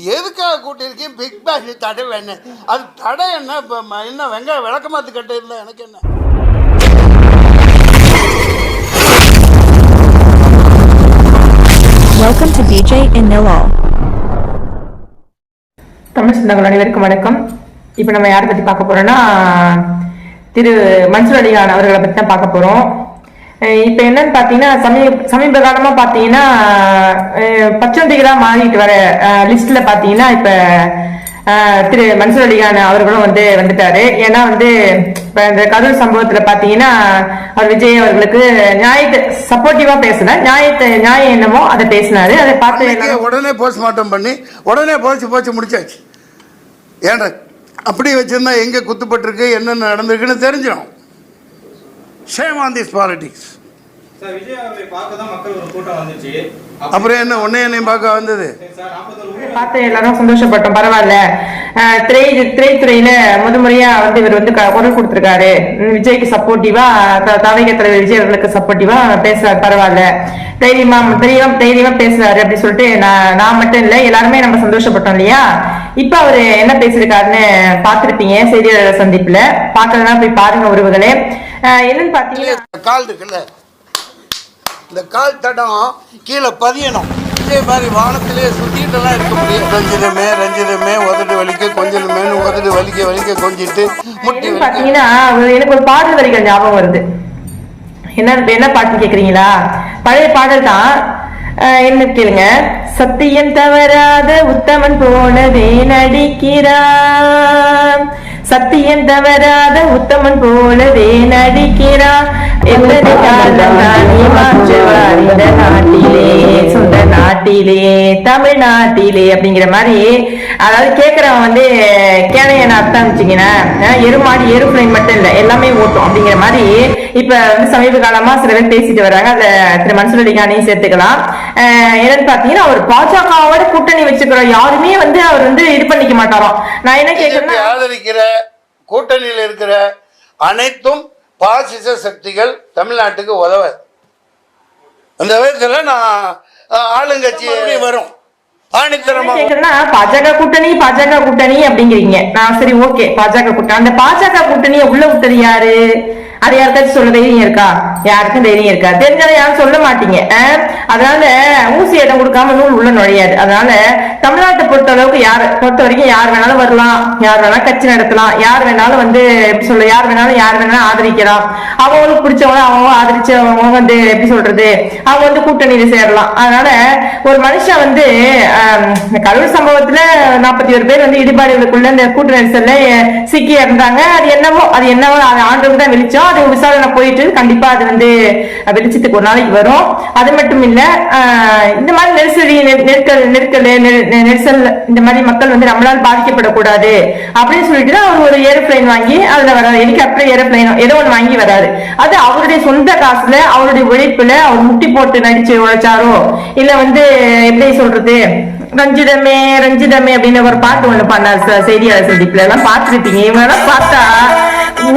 எதுக்காக கூட்டியிருக்கேன்? Big pass தடை வேணும். அது தடை என்ன? இப்போ என்ன வெங்காயம் விளக்கமாத்து கட்ட இல்லை, எனக்கு என்ன? Welcome to DJ in Nilal. Tamil சொந்தங்கள் அனைவருக்கும் வணக்கம். இப்போ நம்ம யாரை பற்றி பார்க்க போறோம்னா திரு மன்சூர் அலிகான் அவர்களை பற்றி தான் பார்க்க போறோம். இப்போ என்னன்னு பார்த்தீங்கன்னா சமீப காலமாக பார்த்தீங்கன்னா பச்சொந்திகளாக மாறிட்டு வர லிஸ்ட்ல பார்த்தீங்கன்னா இப்போ திரு மன்சூர் அலிகான் அவர்களும் வந்துட்டாரு. ஏன்னா இப்போ இந்த கரூர் சம்பவத்தில் பார்த்தீங்கன்னா அவர் விஜய் அவர்களுக்கு நியாயத்தை சப்போர்ட்டிவா பேசல, நியாயம் என்னமோ அதை பேசினாரு. அதை பார்த்து உடனே போஸ்ட்மார்ட்டம் பண்ணி உடனே போச்சு முடிச்சாச்சு. ஏன்டா அப்படி வச்சிருந்தா எங்க குத்துப்பட்டிருக்கு, என்னென்ன நடந்திருக்குன்னு தெரிஞ்சிடும். Shame on this politics. அப்புறம் என்ன உன்னையும் பார்க்க வந்தது? பார்த்து எல்லாரும் சந்தோஷப்பட்டோம். பரவாயில்ல, திரைத்துறையில முதன்முறையா இவர் குரல் கொடுத்திருக்காரு. விஜய்க்கு சப்போர்ட்டிவா, தாவேக தலைவர் விஜய் அவர்களுக்கு சப்போர்ட்டிவா பேசுறாரு. பரவாயில்ல, தைரியமா பேசுறாரு அப்படின்னு சொல்லிட்டு நான் மட்டும் இல்ல எல்லாருமே நம்ம சந்தோஷப்பட்டோம் இல்லையா? இப்ப அவரு என்ன பேசிருக்காருன்னு பாத்திருப்பீங்க செய்தியாளர் சந்திப்புல. பாக்கறதுனா போய் பாருங்க உறவுகளே. என்னன்னு பாத்தீங்கன்னா கால் இருக்குல்ல, இந்த கால் தடம் கீழே பதியணும். இதே மாதிரி வானத்திலே சுத்திட்டுலாம் இருக்க முடியும். ரஞ்சிதமே உதடு வலிக்க கொஞ்சமே உதடு வலிக்க கொஞ்சிட்டு முட்டி. பாத்தீங்கன்னா எனக்கு ஒரு பாடல் வரிகள் ஞாபகம் வருது. என்ன பாட்டு கேக்குறீங்களா? பழைய பாடல் தான். என்ன கேளுங்க. சத்தியம் தவறாத உத்தமன் போலவே நடிக்கிறான், சத்தியம் தவறாத உத்தமன் போலவே நடிக்கிறான். எத்தனை காலம் நானே மாற்றுவார் இந்த நாட்டிலே, சொந்த நாட்டிலே, தமிழ்நாட்டிலே அப்படிங்கிற மாதிரி. அதாவது கேட்கறவன் கேனையன அர்த்தம் வச்சுக்கினா எருமாடி ஏரோப்ளைன் மட்டும் இல்ல எல்லாமே ஓட்டும் அப்படிங்கிற மாதிரி. இப்ப சமீப காலமா சில பேர் பேசிட்டு வர்றாங்க. அதை திரு மன்சூர் அலிகானையும் சேர்த்துக்கலாம். என்னன்னு பாத்தீங்கன்னா அவர் பாஜகவோட கூட்டணி வச்சுக்கிற யாருமே அவர் இது பண்ணிக்க மாட்டாராம். நான் என்ன கேட்கிறேன், ஆதரிக்கிற கூட்டணியில் இருக்கிற அனைத்தும் பாசிச சக்திகள் தமிழ்நாட்டுக்கு உதவாது. அந்த விதத்துல நான் ஆளுங்கட்சி வரும் பாஜக கூட்டணி அப்படிங்கிறீங்க. நான் சரி ஓகே, பாஜக கூட்டணி. அந்த பாஜக கூட்டணியை உள்ள விட்டது யாரு? அது யாருக்காச்சும் சொல்ல தைரியம் இருக்கா? யாருக்கும் தைரியம் இருக்கா? தெரிஞ்சாலும் யாரும் சொல்ல மாட்டீங்க. அதனால ஊசி இடம் கொடுக்காம நூல் உள்ள நுழையாது. அதனால தமிழ்நாட்டை பொறுத்த அளவுக்கு பொறுத்த வரைக்கும் யார் வேணாலும் வரலாம், யார் வேணாலும் கட்சி நடத்தலாம், யார் வேணாலும் எப்படி சொல்ல யார் வேணாலும் ஆதரிக்கலாம். அவங்களுக்கு பிடிச்சவங்க அவங்க ஆதரிச்சவங்க எப்படி சொல்றது அவங்க கூட்டணியில சேரலாம். அதனால ஒரு மனுஷன் கரூர் சம்பவத்துல 41 பேர் இடிபாடுகளுக்குள்ள இந்த கூட்ட நெரிசல்ல சிக்கி இருந்தாங்க. அது என்னவோ ஆண்டவங்க தான் வெளிச்சம். அது விசாரணை போயிட்டு கண்டிப்பா அது வெளிச்சத்துக்கு ஒரு நாளைக்கு வரும். அது மட்டும் இல்ல, இந்த மாதிரி நெரிசல் இந்த மாதிரி மக்கள் நம்மளால் பாதிக்கப்படக்கூடாது அப்படின்னு சொல்லிட்டு தான் அவர் ஒரு ஏரோப்ளைன் வாங்கி அதுல வராது, ஹெலிகாப்டர் ஏரோப்ளைன் ஏதோ ஒண்ணு வாங்கி வராரு. அது அவருடைய சொந்த காசுல அவருடைய உழைப்புல அவர் முட்டி போட்டு நடிச்சு உழைச்சாரோ இல்ல எப்படி சொல்றது ரஞ்சிதமே அப்படின்னு ஒரு பாட்டு ஒண்ணு பண்ணார் செய்தியாளர் சந்திப்புல எல்லாம் பார்த்துருப்பீங்க. இவங்க எல்லாம் பார்த்தா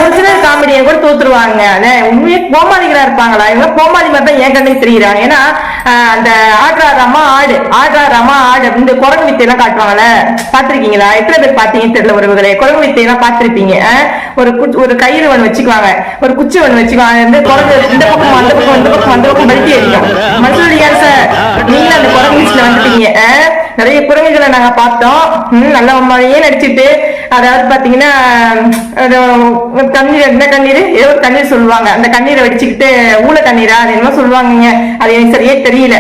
ஒரிஜினல் காமெடியை கூட தோத்துருவாங்க. உண்மையே கோமாளிகளா இருப்பாங்களா? இவங்க கோமாளி மாதிரி தான் என் கண்ணுக்கு தெரியுறாங்க. ஏன்னா அந்த ஆடுறாராமா ஆடு அப்படின்னு குரங்கு வித்தை எல்லாம் காட்டுவாங்கல்ல, பாத்திருக்கீங்களா? எத்தனை பேர் பாத்தீங்கன்னு தெரியல உறவுகளே. குரங்கு வித்தை எல்லாம் பாத்திருப்பீங்க. ஒரு கயிறு ஒண்ணு வச்சுக்குவாங்க, ஒரு குச்சி ஒண்ணு வச்சுக்குவாங்க. குரங்கு இந்த பக்கம் அந்த பக்கம் பல்ட்டி அடிக்கும். மன்சூர் அலிகான் சார், நீங்களும் அந்த குரங்கு லிஸ்ட்ல வந்துட்டீங்க. நிறைய குரங்குகளை நாங்க பார்த்தோம். நல்ல அம்மாவையே நடிச்சுட்டு, அதாவது பாத்தீங்கன்னா தண்ணீர் என்ன கண்ணீர் ஏதோ ஒரு கண்ணீர் சொல்லுவாங்க. அந்த கண்ணீரை வடிச்சுக்கிட்டு ஊழ கண்ணீரா அது என்னமோ சொல்லுவாங்க, அது எனக்கு சரியே தெரியல.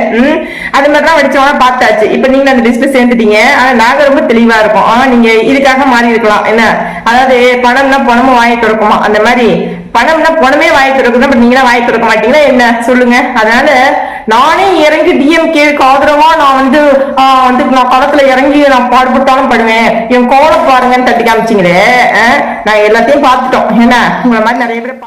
அது மாதிரிலாம் வடிச்சவங்க பார்த்தாச்சு. இப்ப நீங்க அந்த லிஸ்ட்ல சேர்ந்துட்டீங்க. ஆனா நாங்க ரொம்ப தெளிவா இருக்கோம். நீங்க இதுக்காக மாறி இருக்கலாம். என்ன அதாவது பணம்னா பணமும் வாங்கி திறக்குமா, அந்த மாதிரி பணம்னா பணமே வாங்கி திறக்குது. பட் நீங்களா வாங்கி திறக்க மாட்டீங்களா என்ன சொல்லுங்க? அதனால நானே இறங்கி டிஎம்கேக்கு ஆதரவா நான் நான் களத்துல இறங்கி நான் பாடுபட்டாலும் படுவேன், என் கோலை பாருங்கன்னு தட்டி காமிச்சிங்களே. நான் எல்லாத்தையும் பார்த்துட்டோம். ஏன்னா உங்களை மாதிரி நிறைய பேர்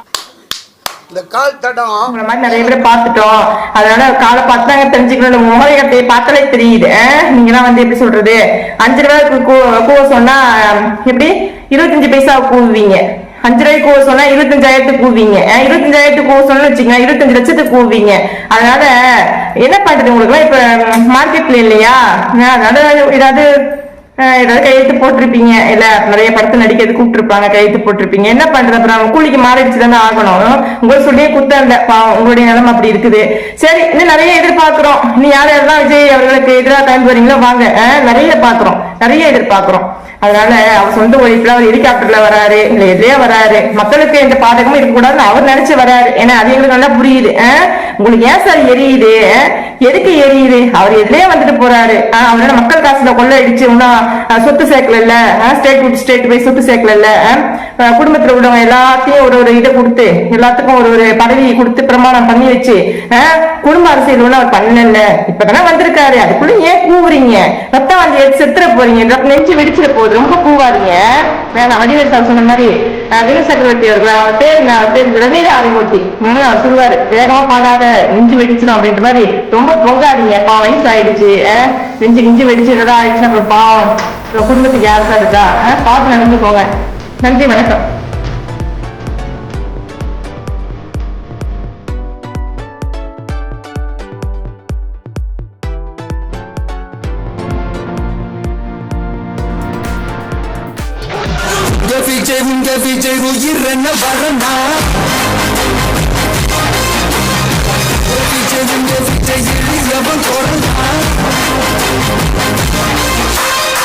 இந்த கால் தடம் உங்களை மாதிரி நிறைய பேரை பார்த்துட்டோம். அதனால காலை பார்த்தாங்க தெரிஞ்சுக்கணும். முகத்தை பார்த்தாலே தெரியுது. நீங்களாம் எப்படி சொல்றது 5 ரூபாய்க்கு கூவ சொன்னா எப்படி 25 பைசா கூவுவீங்க. 5 ரூபாய்க்கு கூவ சொன்னா 25,000 கூவீங்க. 25,000 கூவ சொன்னு வச்சுக்கோங்க 25 லட்சத்துக்கு கூவீங்க. அதனால என்ன பண்றது உங்களுக்கு இப்ப மார்க்கெட்ல இல்லையா, அதனால ஏதாவது கையெழுத்து போட்டிருப்பீங்க, இல்ல நிறைய படத்தை நடிக்கிறது கூப்பிட்டுருப்பாங்க, கையெழுத்து போட்டிருப்பீங்க. என்ன பண்றது, அப்புறம் கூலிக்கு மாறிடுச்சு தானே ஆகணும். உங்களுக்கு சொல்லியே குத்தம் இல்ல, பாவம் உங்களுடைய நிலைமை அப்படி இருக்குது. சரி, இன்னும் நிறைய எதிர்பார்க்கிறோம். நீ யாரெல்லாம் விஜய் அவர்களுக்கு எதிராக கிளம்பி வரீங்களோ வாங்க, நிறைய பாக்குறோம், நிறைய எதிர்பார்க்கிறோம். அதனால அவர் சொந்த உழைப்புல அவர் ஹெலிகாப்டர்ல வராரு, இல்ல எதிரே வராரு, மக்களுக்கு எந்த பாதகமும் இருக்கக்கூடாதுன்னு அவர் நினைச்சு வராரு. ஏன்னா அது எங்களுக்கு நல்லா புரியுது. உங்களுக்கு ஏன் சார் எரியுது, எதுக்கு எரியுது, அவர் எதிரே வந்துட்டு போறாரு. அவரோட மக்கள் காசுல கொள்ள அடிச்சு இன்னும் சொத்து சேர்க்கல இல்ல, ஸ்டேட் போய் சொத்து சேர்க்கல இல்ல, குடும்பத்துல உள்ளவங்க எல்லாத்தையும் ஒரு இதை கொடுத்து எல்லாத்துக்கும் ஒரு பதவி கொடுத்து பிரமாணம் பண்ணி வச்சு குடும்ப அரசியல் ஒண்ணு அவர் பண்ணல. இப்பதானே வந்திருக்காரு, அதுக்குள்ள ஏன் கூவுறீங்க, ரத்தம் வந்து எடுத்து செத்துற போறீங்க, நெஞ்சு வெடிச்சிட போகுது, ரொம்ப கூவாதீங்க. வேணாம், வடிவேல் சார் சொன்ன மாதிரி வினய் சக்கரவர்த்தி அவர்கள் பேர் ரவீர ஆரிமூர்த்தி அவர் சொல்லுவாரு, வேகமா பாடாத நெஞ்சு வெடிச்சிடும் அப்படின்ற மாதிரி ரொம்ப பொங்காதீங்க. வயசு ஆயிடுச்சு, நெஞ்சு வெடிச்சுடா ஆயிடுச்சுன்னா அப்புறம் பாவம் குடும்பத்துக்கு யாருதான் இருக்கா, பார்த்து நடந்துக்கோங்க. நன்றி, வணக்கம். உங்க விஜய் உயிர் என்ன வரனா